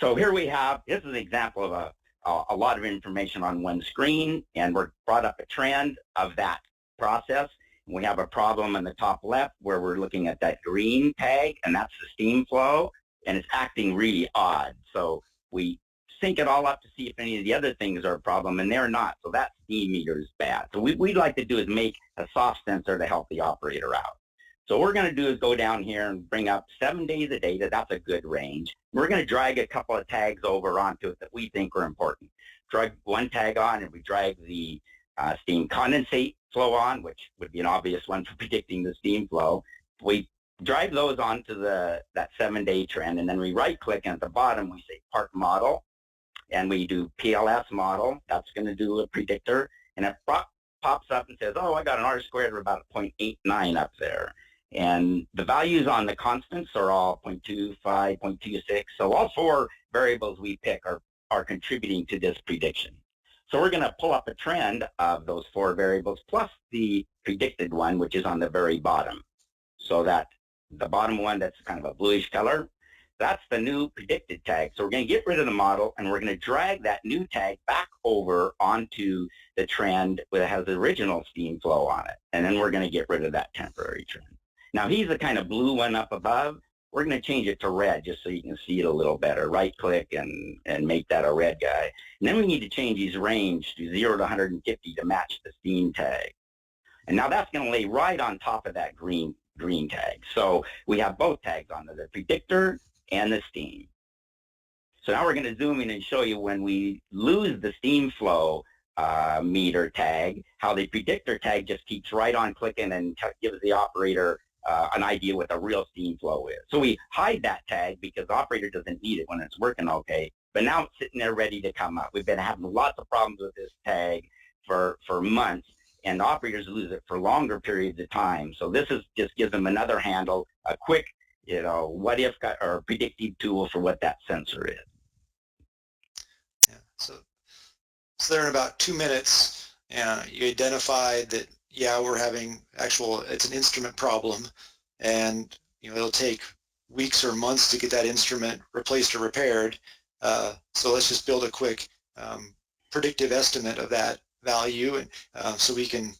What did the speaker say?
So here we have, this is an example of a lot of information on one screen, and we're brought up a trend of that process. We have a problem in the top left where we're looking at that green tag, and that's the steam flow, and it's acting really odd. So we sync it all up to see if any of the other things are a problem, and they're not. So that steam meter is bad. So what we'd like to do is make a soft sensor to help the operator out. So what we're going to do is go down here and bring up 7 days of data. That's a good range. We're going to drag a couple of tags over onto it that we think are important. Drag one tag on, and we drag the steam condensate flow on, which would be an obvious one for predicting the steam flow. We drive those onto that 7-day trend, and then we right-click, and at the bottom we say Part Model, and we do PLS Model. That's going to do a predictor, and it pops up and says, oh, I got an R-squared of about 0.89 up there. And the values on the constants are all 0.25, 0.26. So all 4 variables we pick are contributing to this prediction. So we're going to pull up a trend of those 4 variables plus the predicted one, which is on the very bottom. So that the bottom one, that's kind of a bluish color, that's the new predicted tag. So we're going to get rid of the model, and we're going to drag that new tag back over onto the trend that has the original steam flow on it. And then we're going to get rid of that temporary trend. Now he's the kind of blue one up above. We're going to change it to red just so you can see it a little better. Right-click and make that a red guy. And then we need to change his range to 0 to 150 to match the steam tag. And now that's going to lay right on top of that green tag. So we have both tags on there, the predictor and the steam. So now we're going to zoom in and show you when we lose the steam flow meter tag, how the predictor tag just keeps right on clicking and gives the operator an idea what the real steam flow is. So we hide that tag because the operator doesn't need it when it's working okay, but now it's sitting there ready to come up. We've been having lots of problems with this tag for months, and the operators lose it for longer periods of time. So this just gives them another handle, a quick, what if or predictive tool for what that sensor is. Yeah, so there in about 2 minutes, you identified that, yeah, we're having it's an instrument problem, and it'll take weeks or months to get that instrument replaced or repaired. So let's just build a quick predictive estimate of that value, and so we can